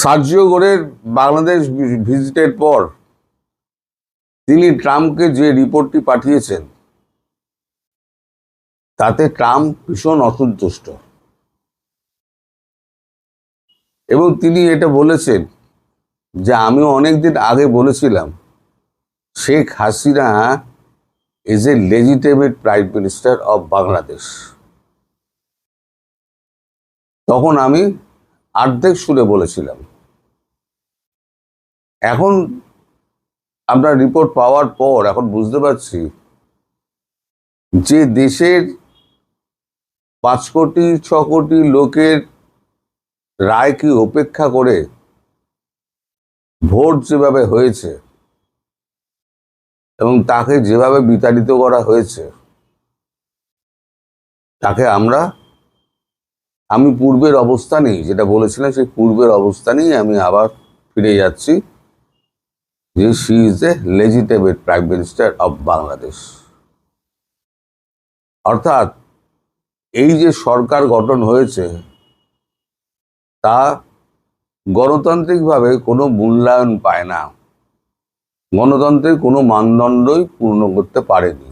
Sergio গোরের Bangladesh ভিজিটের পর তিনি ট্রাম্পকে যে রিপোর্টটি পাঠিয়েছেন তাতে ট্রাম্প ভীষণ অসন্তুষ্ট এবং তিনি এটা বলেছেন যে আমি অনেকদিন আগে বলেছিলাম Sheikh Hasina is a legitimate prime minister of Bangladesh. তখন আমি অর্ধেক সুরে বলেছিলাম। এখন আমরা রিপোর্ট পাওয়ার পর এখন বুঝতে পারছি যে দেশের 5 কোটি 6 কোটি লোকের রায়কে উপেক্ষা করে ভোট যেভাবে হয়েছে এবং তাকে যেভাবে বিতাড়িত করা হয়েছে তাকে আমি পূর্বের অবস্থানেই যেটা বলেছিলাম সেই পূর্বের অবস্থানেই আমি আবার ফিরে যাচ্ছি যে she is a legitimate prime minister of Bangladesh. অর্থাৎ এই যে সরকার গঠন হয়েছে তা গণতান্ত্রিকভাবে কোনো মূল্যায়ন পায় না, গণতন্ত্রের কোনো মানদণ্ডই পূর্ণ করতে পারেনি।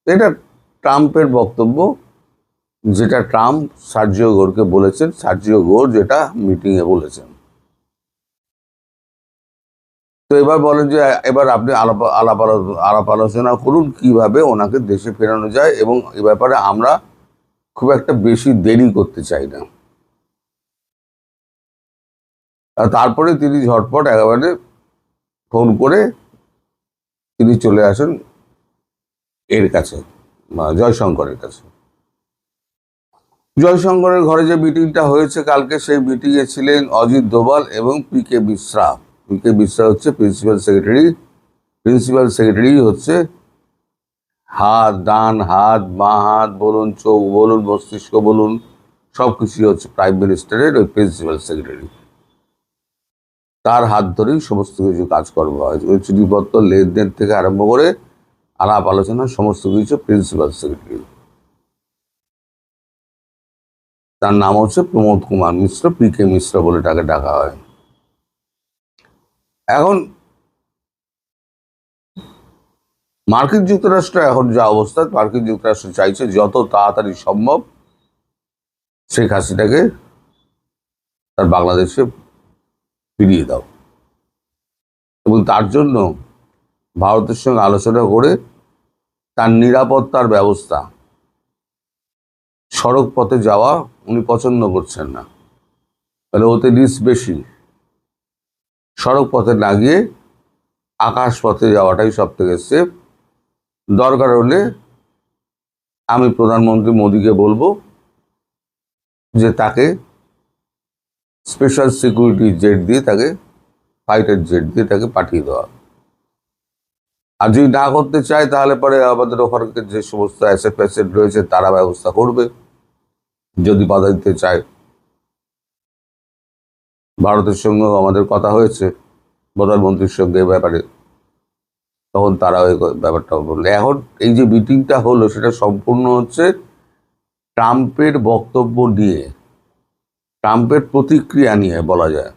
এটা ট্রাম্পের বক্তব্য, যেটা ট্রাম্প সার্জিও গোরকে বলেছেন, সার্জিও গোর যেটা মিটিংয়ে বলেছেন। তো এবার বলেন যে এবার আপনি আলাপ আলোচনা করুন কিভাবে ওনাকে দেশে ফেরানো যায়, এবং এ ব্যাপারে আমরা খুব একটা বেশি দেরি করতে চাই না। আর তারপরে তিনি ঝটপট একেবারে ফোন করে তিনি চলে আসেন এর কাছে, জয়শঙ্করের কাছে। জয়শঙ্করের ঘরে যে মিটিংটা হয়েছে কালকে, সেই মিটিংয়ে ছিলেন অজিত দোভাল এবং পিকে মিশ্রা। পিকে মিশ্রা হচ্ছে প্রিন্সিপাল সেক্রেটারি। প্রিন্সিপাল সেক্রেটারি হচ্ছে ডান হাত, বাঁ হাত বলুন, চোখ বলুন, মস্তিষ্ক বলুন, সব কিছুই হচ্ছে প্রাইম মিনিস্টারের ওই প্রিন্সিপাল সেক্রেটারি। তার হাত ধরেই সমস্ত কিছু কাজকর্ম হয়, ওই চিঠিপত্র লেনদেন থেকে আরম্ভ করে আলাপ আলোচনা সমস্ত কিছু প্রিন্সিপাল সেক্রেটারি। তার নাম হচ্ছে প্রমোদ কুমার মিশ্র, পিকে মিশ্র বলে তাকে ডাকা হয়। এখন মার্কিন যুক্তরাষ্ট্র এখন যা অবস্থা, মার্কিন যুক্তরাষ্ট্র চাইছে যত তাড়াতাড়ি সম্ভব শেখ হাসিনাকে তার বাংলাদেশে ফিরিয়ে দাও, এবং তার জন্য ভারতের সঙ্গে আলোচনা করে তার নিরাপত্তার ব্যবস্থা, সড়ক পথে যাওয়া উনি পছন্দ করছেন না, তাহলে ওতে রিস্ক বেশি। সড়ক পথে না গিয়ে আকাশ পথে যাওয়াটাই সব থেকে সেফ। দরকার হলে আমি প্রধানমন্ত্রী মোদীকে বলবো যে তাকে স্পেশাল সিকিউরিটি জেট দিয়ে, তাকে ফাইটার জেট দিয়ে তাকে পাঠিয়ে দেওয়া। আর যদি না করতে চায় তাহলে পরে আমাদের ওখানে যে সমস্ত অ্যাসেট ফ্যাসেট রয়েছে তারা ব্যবস্থা করবে, যদি বাধা দিতে চায়। ভারতের সঙ্গেও আমাদের কথা হয়েছে প্রধানমন্ত্রীর সঙ্গে এ ব্যাপারে, তখন তারা ওই ব্যাপারটা বললে। এখন এই যে মিটিংটা হলো সেটা সম্পূর্ণ হচ্ছে ট্রাম্পের বক্তব্য নিয়ে, ট্রাম্পের প্রতিক্রিয়া নিয়ে বলা যায়।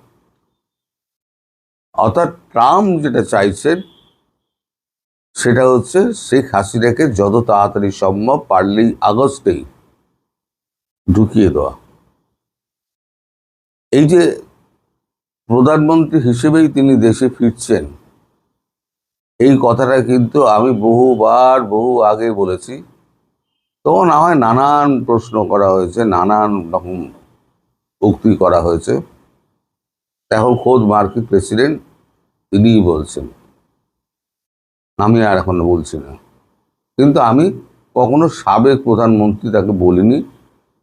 অর্থাৎ ট্রাম্প যেটা চাইছেন সেটা হচ্ছে শেখ হাসিনাকে যত তাড়াতাড়ি সম্ভব, পারলেই আগস্টেই ঢুকিয়ে দেওয়া। এই যে প্রধানমন্ত্রী হিসেবেই তিনি দেশে ফিরছেন, এই কথাটা কিন্তু আমি বহু আগে বলেছি। তখন আমায় নানান প্রশ্ন করা হয়েছে, নানান রকম উক্তি করা হয়েছে। এখন খোদ মার্কিন প্রেসিডেন্ট তিনিই বলছেন, আমি আর এখন বলছি না। কিন্তু আমি কখনো সাবেক প্রধানমন্ত্রী তাকে বলিনি।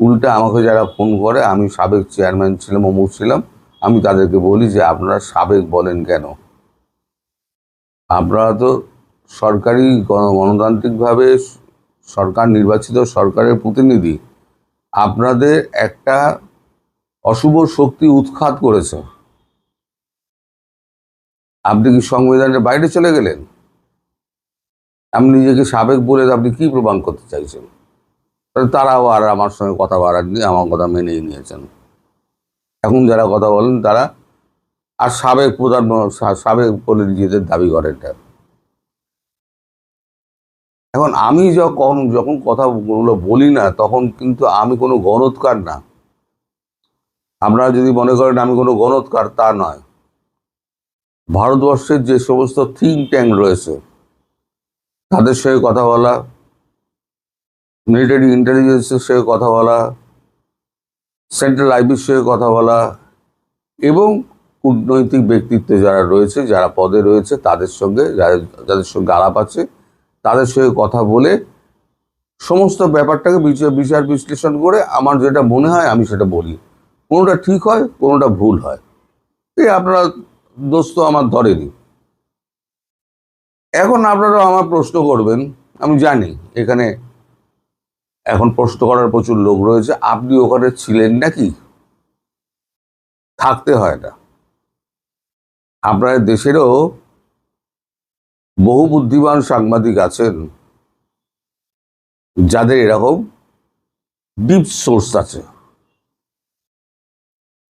উল্টে আমাকে যারা ফোন করে, আমি সাবেক চেয়ারম্যান ছিলাম, অমুক ছিলাম, আমি তাদেরকে বলি যে আপনারা সাবেক বলেন কেন? আপনারা তো সরকারি গণতান্ত্রিকভাবে সরকার নির্বাচিত সরকারের প্রতিনিধি। আপনাদের একটা অশুভ শক্তি উৎখাত করেছে, আপনি কি সংবিধানের বাইরে চলে গেলেন? আপনি নিজেকে সাবেক বলে আপনি কি প্রমাণ করতে চাইছেন? তারাও আর আমার সঙ্গে কথা বাড়াননি, আমার কথা মেনেই নিয়েছেন। এখন যারা কথা বলেন তারা আর সাবেক সাবেক বলে নিজেদের দাবি করেন। এখন আমি যখন কথাগুলো বলি না, তখন কিন্তু আমি কোনো গণৎকার না। আপনারা যদি মনে করেন আমি কোনো গণৎকার, তা নয়। ভারতবর্ষের যে সমস্ত থিঙ্ক ট্যাঙ্ক রয়েছে তাদের সঙ্গে কথা বলা, মিলিটারি ইন্টেলিজেন্সের সঙ্গে কথা বলা, সেন্ট্রাল আইবির সঙ্গে কথা বলা, এবং কূটনৈতিক ব্যক্তিত্ব যারা রয়েছে, যারা পদে রয়েছে, তাদের সঙ্গে যাদের সঙ্গে আলাপ আছে, তাদের সঙ্গে কথা বলে সমস্ত ব্যাপারটাকে বিচার বিশ্লেষণ করে আমার যেটা মনে হয় আমি সেটা বলি। কোনোটা ঠিক হয়, কোনোটা ভুল হয়, এই আপনারা দোষ তো আমার ধরেনি। এখন আপনারা আমার প্রশ্ন করবেন, আমি জানি এখানে এখন প্রশ্ন করার প্রচুর লোক রয়েছে, আপনি ওখানে ছিলেন নাকি? থাকতে হয় না। আপনার দেশেরও বহু বুদ্ধিমান সাংবাদিক আছেন যাদের এরকম ডিপ সোর্স আছে,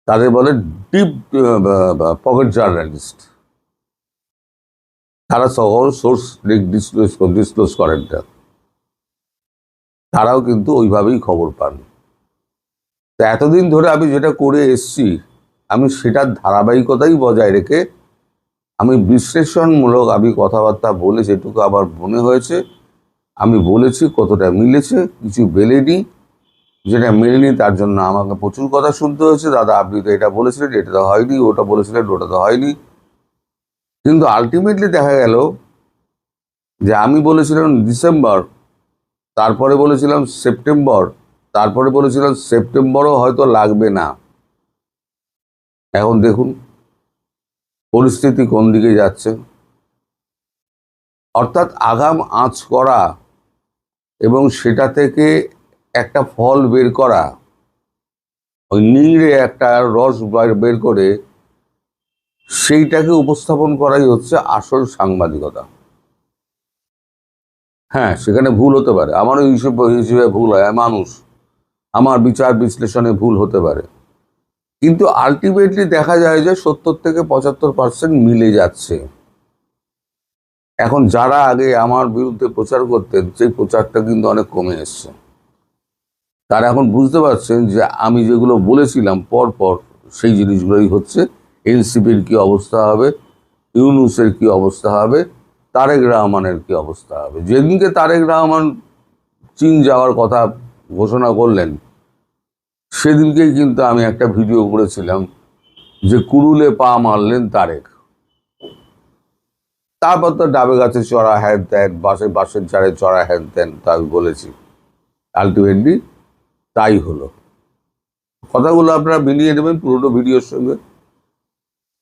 তাদের বলে ডিপ পকেট জার্নালিস্ট। তারা সকল সোর্স ডিসক্লোজ করেন না, তারাও কিন্তু ওইভাবেই খবর পান। তো এতদিন ধরে আমি যেটা করে এসছি, আমি সেটার ধারাবাহিকতাই বজায় রেখে আমি বিশ্লেষণমূলক আমি কথাবার্তা বলে যেটুকু আমার মনে হয়েছে আমি বলেছি। কতটা মিলেছে, কিছু মেলেনি, যেটা মেলেনি তার জন্য আমাকে প্রচুর কথা শুনতে হয়েছে। দাদা আপনি তো এটা বলেছিলেন, এটা তো হয়নি, ওটা বলেছিলেন, ওটা তো হয়নি। কিন্তু আলটিমেটলি দেখা গেল যে আমি বলেছিলাম ডিসেম্বর, তারপরে বলেছিলাম সেপ্টেম্বর, তারপরে বলেছিলাম সেপ্টেম্বরও হয়তো লাগবে না। এখন দেখুন পরিস্থিতি কোন দিকে যাচ্ছে। অর্থাৎ আগাম আঁচ করা এবং সেটা থেকে একটা ফল বের করা, ওই নিংড়ে একটা রস বের করে সেইটাকে উপস্থাপন করাই হচ্ছে আসল সাংবাদিকতা। হ্যাঁ, সেখানে ভুল হতে পারে, আমারও হিসেবে ভুল হয়, মানুষ, আমার বিচার বিশ্লেষণে ভুল হতে পারে, কিন্তু আলটিমেটলি দেখা যায় যে 70 থেকে 75% মিলে যাচ্ছে। এখন যারা আগে আমার বিরুদ্ধে প্রচার করতেন, সেই প্রচারটা কিন্তু অনেক কমে এসছে। তারা এখন বুঝতে পারছেন যে আমি যেগুলো বলেছিলাম পর সেই জিনিসগুলোই হচ্ছে। এনসিপির কি অবস্থা হবে, ইউনূসের কি অবস্থা হবে, তারেক রহমানের কি অবস্থা হবে। যেদিনকে তারেক রহমান চীন যাওয়ার কথা ঘোষণা করলেন, সেদিনকেই কিন্তু আমি একটা ভিডিও করেছিলাম যে কুড়ুলে পা মারলেন তারেক। তারপর তো ডাবে গাছে চড়া হ্যান ত্যান, বাসের চারে চড়া হ্যান ত্যান, তা আমি বলেছি। আলটিমেটলি তাই হলো। কথাগুলো আপনারা মিলিয়ে নেবেন পুরোনো ভিডিওর সঙ্গে।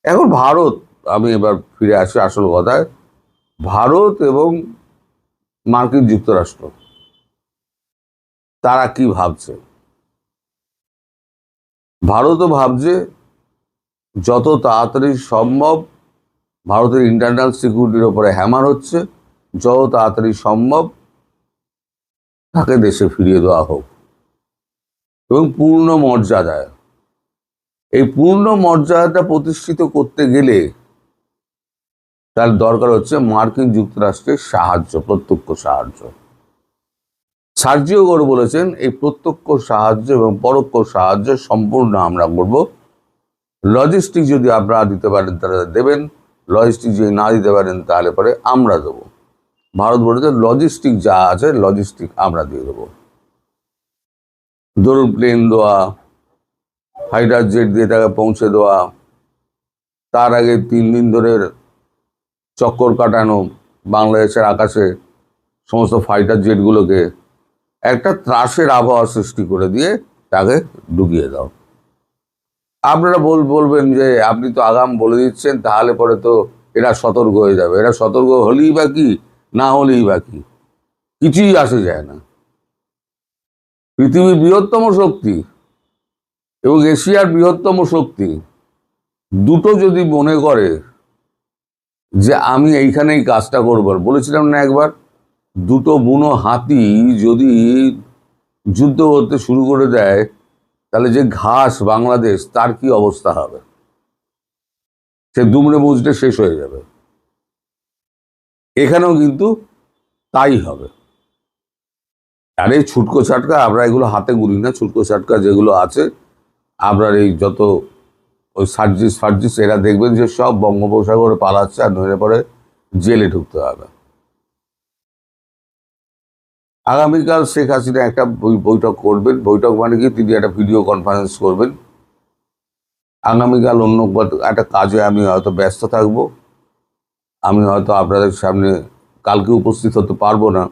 এখন ভারত, আমি এবার ফিরে আসি আসল কথায়। ভারত এবং মার্কিন যুক্তরাষ্ট্র তারা কি ভাবছে? ভারতও ভাবছে যত তাড়াতাড়ি সম্ভব ভারতের ইন্টারনাল সিকিউরিটির ওপরে হ্যামার হচ্ছে, যত তাড়াতাড়ি সম্ভব তাকে দেশে ফিরিয়ে দেওয়া হোক এবং পূর্ণ মর্যাদায়। এই পূর্ণ মর্যাদাটা প্রতিষ্ঠিত করতে গেলে তার দরকার হচ্ছে মার্কিন যুক্তরাষ্ট্রের সাহায্য, প্রত্যক্ষ সাহায্য। সার্জিও গোর বলেছেন এই প্রত্যক্ষ সাহায্য এবং পরোক্ষ সাহায্য সম্পূর্ণ আমরা করব। লজিস্টিক যদি আপনারা দিতে পারেন তারা দেবেন, লজিস্টিক যদি না দিতে পারেন তাহলে পরে আমরা দেবো। ভারত বলেছে লজিস্টিক যা আছে লজিস্টিক আমরা দিয়ে দেবো। ধরুন প্লেন দেওয়া, ফাইটার জেট দিয়ে তাকে পৌঁছে দেওয়া, তার আগে 3 দিন ধরে চক্কর কাটানো বাংলাদেশের আকাশে সমস্ত ফাইটার জেটগুলোকে, একটা ত্রাসের আবহাওয়া সৃষ্টি করে দিয়ে তাকে ঢুকিয়ে দাও। আপনারা বলবেন যে আপনি তো আগাম বলে দিচ্ছেন, তাহলে পরে তো এরা সতর্ক হয়ে যাবে। এরা সতর্ক হলেই বা কি, না হলেই বা কি, কিছুই আসে যায় না। পৃথিবীর বৃহত্তম শক্তি এবং এশিয়ার বৃহত্তম শক্তি দুটো যদি মনে করে যে আমি এইখানেই কাজটা করবো, বলেছিলাম না একবার, দুটো বুনো হাতি যদি যুদ্ধ করতে শুরু করে দেয়, তাহলে যে ঘাস বাংলাদেশ, তার কি অবস্থা হবে? সে দুমড়ে মুচড়ে শেষ হয়ে যাবে। এখানেও কিন্তু তাই হবে। আর এই ছুটকো ছাটকা আমরা এগুলো হাতে গুলি না, ছুটকো ছাটকা যেগুলো আছে আপনার এই যত ওই সার্জিস এরা দেখবেন যে সব বঙ্গোপসাগরে পালাচ্ছে, আর নইলে পরে জেলে ঢুকতে হবে। আগামীকাল শেখ হাসিনা একটা বৈঠক করবেন। বৈঠক মানে কি, তিনি একটা ভিডিও কনফারেন্স করবেন। আগামীকাল অন্য একটা কাজে আমি হয়তো ব্যস্ত থাকবো, আমি হয়তো আপনাদের সামনে কালকে উপস্থিত হতে পারবো না।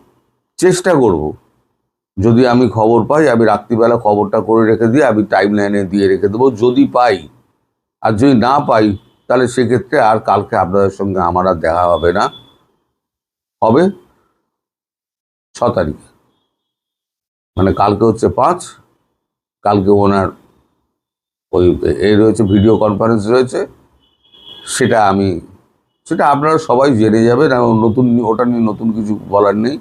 চেষ্টা করব, যদি আমি খবর পাই আমি রাত্রিবেলা খবরটা করে রেখে দিয়ে আমি টাইম লাইনে দিয়ে রেখে দেবো যদি পাই। আর যদি না পাই তাহলে সেক্ষেত্রে আর কালকে আপনাদের সঙ্গে আমার আর দেখা হবে না, হবে 6 তারিখে, মানে কালকে হচ্ছে 5, কালকে ওনার ওই এই রয়েছে ভিডিও কনফারেন্স রয়েছে, সেটা আপনারা সবাই জেনে যাবেন। নতুন ওটা নিয়ে নতুন কিছু বলার নেই।